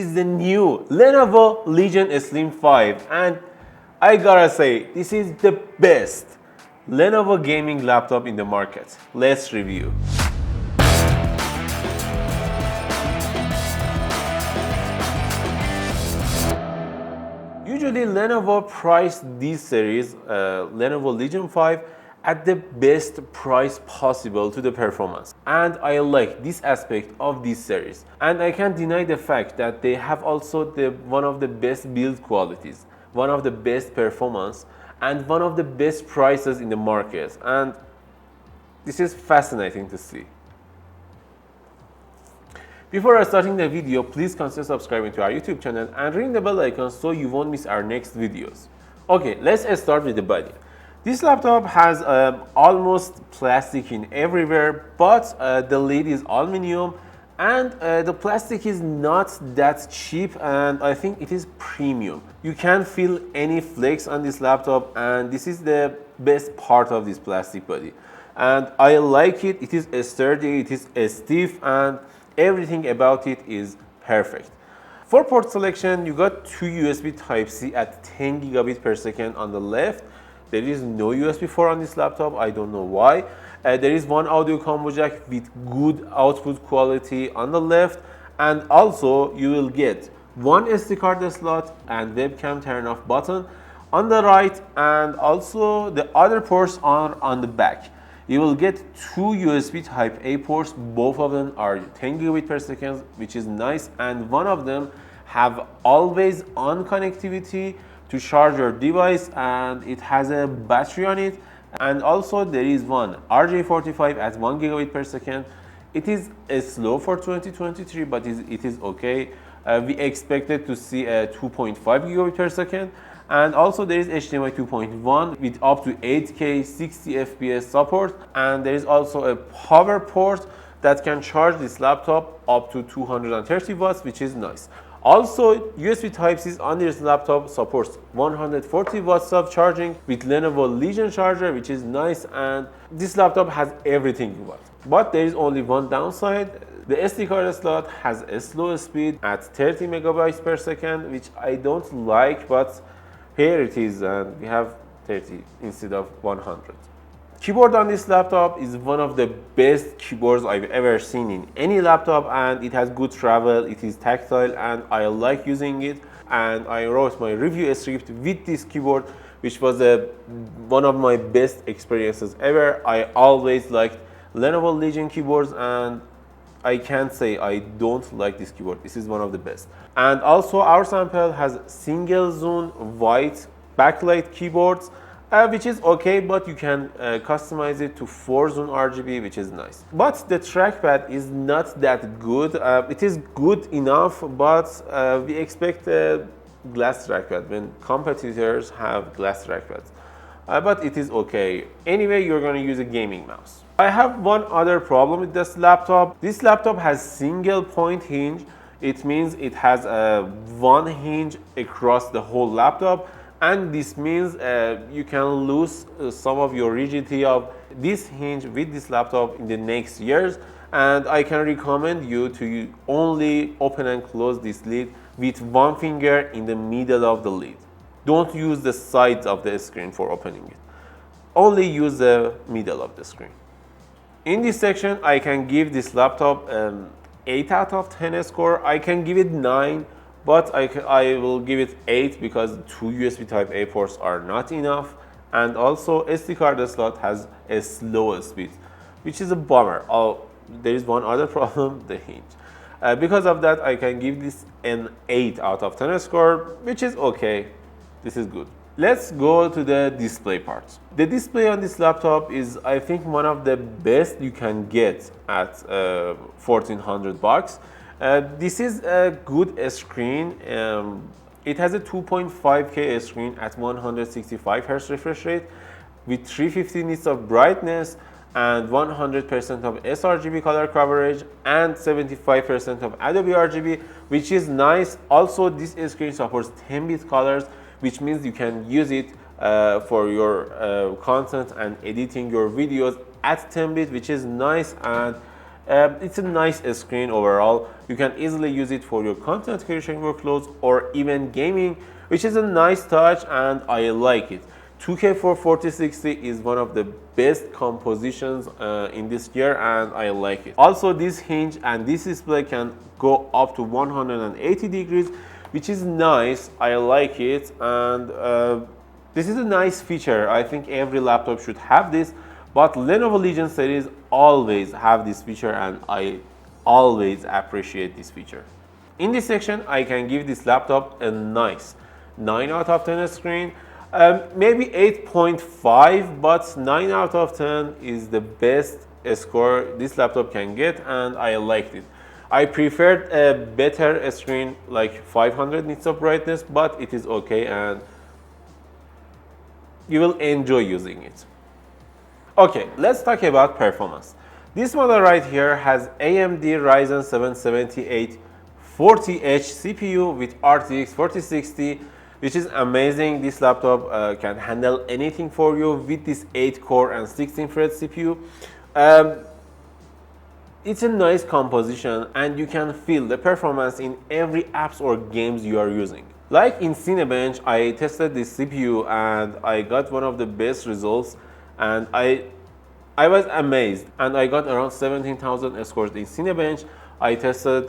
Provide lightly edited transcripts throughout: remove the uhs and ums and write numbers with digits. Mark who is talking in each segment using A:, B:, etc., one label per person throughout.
A: is the new Lenovo Legion Slim 5, and I gotta say, this is the best Lenovo gaming laptop in the market. Let's review. Usually Lenovo priced this series, Lenovo Legion 5, at the best price possible to the performance. And I like this aspect of this series. And I can't deny the fact that they have also one of the best build qualities, one of the best performance, and one of the best prices in the market. And this is fascinating to see. Before starting the video, please consider subscribing to our YouTube channel and ring the bell icon so you won't miss our next videos. Okay, let's start with the body. This laptop has almost plastic in everywhere, but the lid is aluminum, and the plastic is not that cheap, and I think it is premium. You can't feel any flakes on this laptop, and this is the best part of this plastic body. And I like it. It is sturdy, it is stiff, and everything about it is perfect. For port selection, you got two USB Type-C at 10 gigabit per second on the left. There is no USB 4 on this laptop, I don't know why. There is one audio combo jack with good output quality on the left, and also you will get one SD card slot and webcam turn off button on the right, and also the other ports are on the back. You will get two USB Type A ports, both of them are 10 gigabit per second, which is nice, and one of them have always on connectivity to charge your device, and it has a battery on it. And also there is one RJ45 at 1 gigabit per second. It is slow for 2023, but it is okay. We expected to see a 2.5 gigabit per second. And also there is HDMI 2.1 with up to 8K 60 FPS support, and there is also a power port that can charge this laptop up to 230 watts, which is nice. Also, USB Type-C on this laptop supports 140 watts of charging with Lenovo Legion charger, which is nice, and this laptop has everything you want. But there is only one downside. The SD card slot has a slow speed at 30 megabytes per second, which I don't like, but here it is, and we have 30 instead of 100. Keyboard on this laptop is one of the best keyboards I've ever seen in any laptop, and it has good travel, it is tactile, and I like using it. And I wrote my review script with this keyboard, which was one of my best experiences ever. I always liked Lenovo Legion keyboards, and I can't say I don't like this keyboard. This is one of the best. And also our sample has single zone white backlight keyboards, which is okay, but you can customize it to 4-zone RGB, which is nice. But the trackpad is not that good. It is good enough, but we expect a glass trackpad when competitors have glass trackpads. But it is okay. Anyway, you're going to use a gaming mouse. I have one other problem with this laptop. This laptop has single point hinge. It means it has one hinge across the whole laptop. And this means you can lose some of your rigidity of this hinge with this laptop in the next years. And I can recommend you to only open and close this lid with one finger in the middle of the lid. Don't use the sides of the screen for opening it. Only use the middle of the screen. In this section, I can give this laptop 8 out of 10 score. I can give it 9. But I will give it 8 because two USB Type A ports are not enough, and also SD card slot has a slow speed, which is a bummer. There is one other problem, the hinge. Because of that, I can give this an 8 out of 10 score, which is okay. This is good. Let's go to the display part. The display on this laptop is, I think, one of the best you can get at $1,400. This is a good screen. It has a 2.5K screen at 165 Hz refresh rate with 350 nits of brightness and 100% of sRGB color coverage and 75% of Adobe RGB, which is nice. Also, this screen supports 10-bit colors, which means you can use it for your content and editing your videos at 10-bit, which is nice. And It's a nice screen overall. You can easily use it for your content creation workloads or even gaming, which is a nice touch and I like it. 2K for 4060 is one of the best compositions in this year and I like it. Also, this hinge and this display can go up to 180 degrees, which is nice. I like it, and this is a nice feature. I think every laptop should have this, but Lenovo Legion series always have this feature and I always appreciate this feature. In this section, I can give this laptop a nice 9 out of 10 screen. Maybe 8.5, but 9 out of 10 is the best score this laptop can get and I liked it. I preferred a better screen like 500 nits of brightness, but it is okay and you will enjoy using it. Okay, let's talk about performance. This model right here has AMD Ryzen 7 7840H CPU with RTX 4060, which is amazing. This laptop can handle anything for you with this 8-core and 16-thread CPU. It's a nice composition and you can feel the performance in every apps or games you are using. Like in Cinebench, I tested this CPU and I got one of the best results and I was amazed, and I got around 17,000 scores in Cinebench. I tested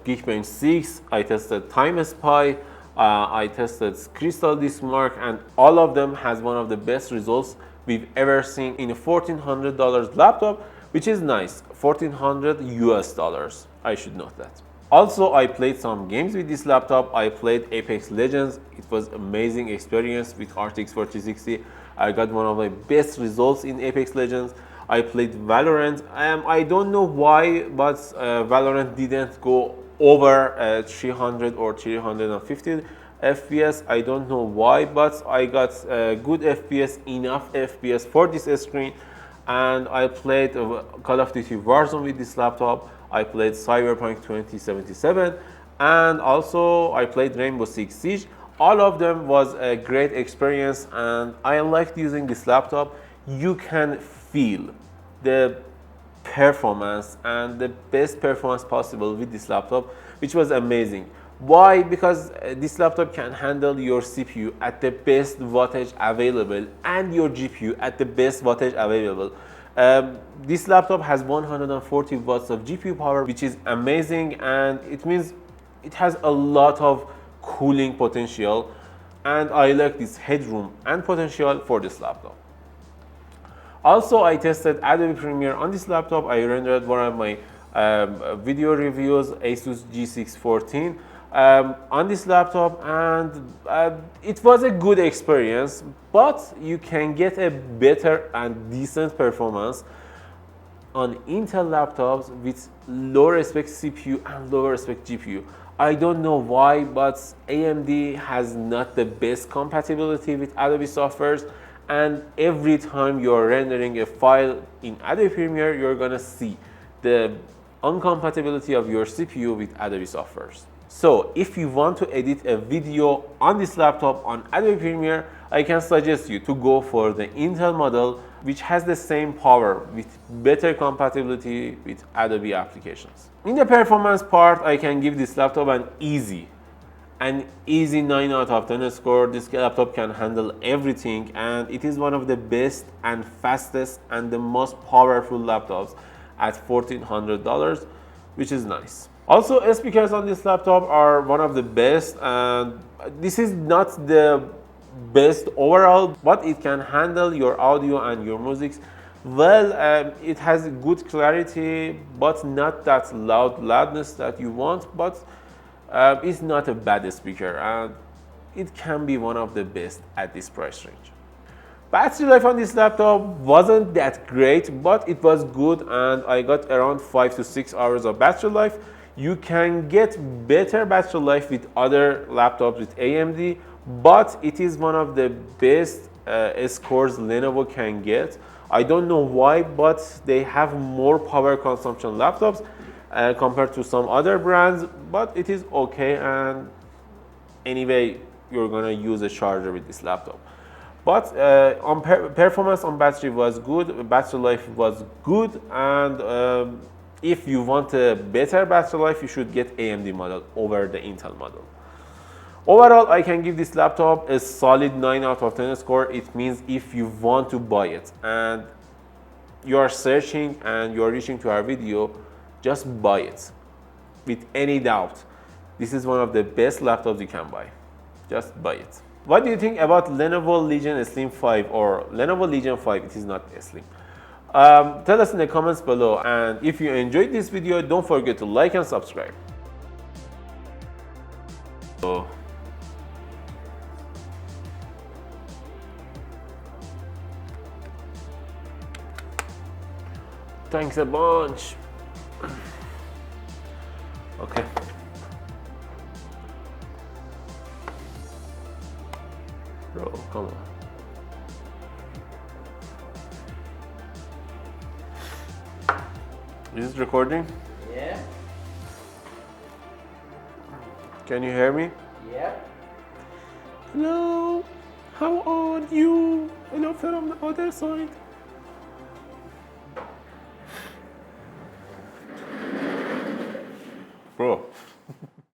A: Geekbench 6, I tested Time Spy, I tested Crystal Disk Mark, and all of them has one of the best results we've ever seen in a $1,400 laptop, which is nice. $1,400 US dollars, I should note that. Also, I played some games with this laptop. I played Apex Legends. It was amazing experience with RTX 4060. I got one of my best results in Apex Legends. I played Valorant. I don't know why, but Valorant didn't go over 300 or 350 FPS. I don't know why, but I got good FPS, enough FPS for this screen. And I played Call of Duty Warzone with this laptop. I played Cyberpunk 2077, and also I played Rainbow Six Siege. All of them was a great experience and I liked using this laptop. You can feel the performance and the best performance possible with this laptop, which was amazing. Why? Because this laptop can handle your CPU at the best wattage available and your GPU at the best wattage available. This laptop has 140 watts of GPU power, which is amazing, and it means it has a lot of cooling potential, and I like this headroom and potential for this laptop. Also, I tested Adobe Premiere on this laptop. I rendered one of my video reviews, Asus G614, on this laptop, and it was a good experience, but you can get a better and decent performance on Intel laptops with lower spec CPU and lower spec GPU. I don't know why, but AMD has not the best compatibility with Adobe softwares, and every time you're rendering a file in Adobe Premiere, you're gonna see the incompatibility of your CPU with Adobe softwares. So if you want to edit a video on this laptop on Adobe Premiere, I can suggest you to go for the Intel model, which has the same power with better compatibility with Adobe applications. In the performance part, I can give this laptop an easy 9 out of 10 score. This laptop can handle everything, and it is one of the best and fastest and the most powerful laptops at $1,400, which is nice. Also, speakers on this laptop are one of the best, and this is not the best overall, but it can handle your audio and your music well. It has good clarity, but not that loudness that you want, but it's not a bad speaker, and it can be one of the best at this price range. Battery life on this laptop wasn't that great, but it was good, and I got around 5 to 6 hours of battery life. You can get better battery life with other laptops with AMD, but it is one of the best scores Lenovo can get. I don't know why, but they have more power consumption laptops compared to some other brands, but it is okay, and anyway, you're gonna use a charger with this laptop. But performance on battery was good, battery life was good, and if you want a better battery life, you should get AMD model over the Intel model. Overall, I can give this laptop a solid 9 out of 10 score. It means if you want to buy it and you are searching and you are reaching to our video, just buy it with any doubt. This is one of the best laptops you can buy. Just buy it. What do you think about Lenovo Legion Slim 5 or Lenovo Legion 5? It is not Slim. Tell us in the comments below, and if you enjoyed this video, don't forget to like and subscribe. So, thanks a bunch. Okay. Bro, come on. Is it recording?
B: Yeah.
A: Can you hear me?
B: Yep.
A: Hello. How are you? Hello from the other side. Bro.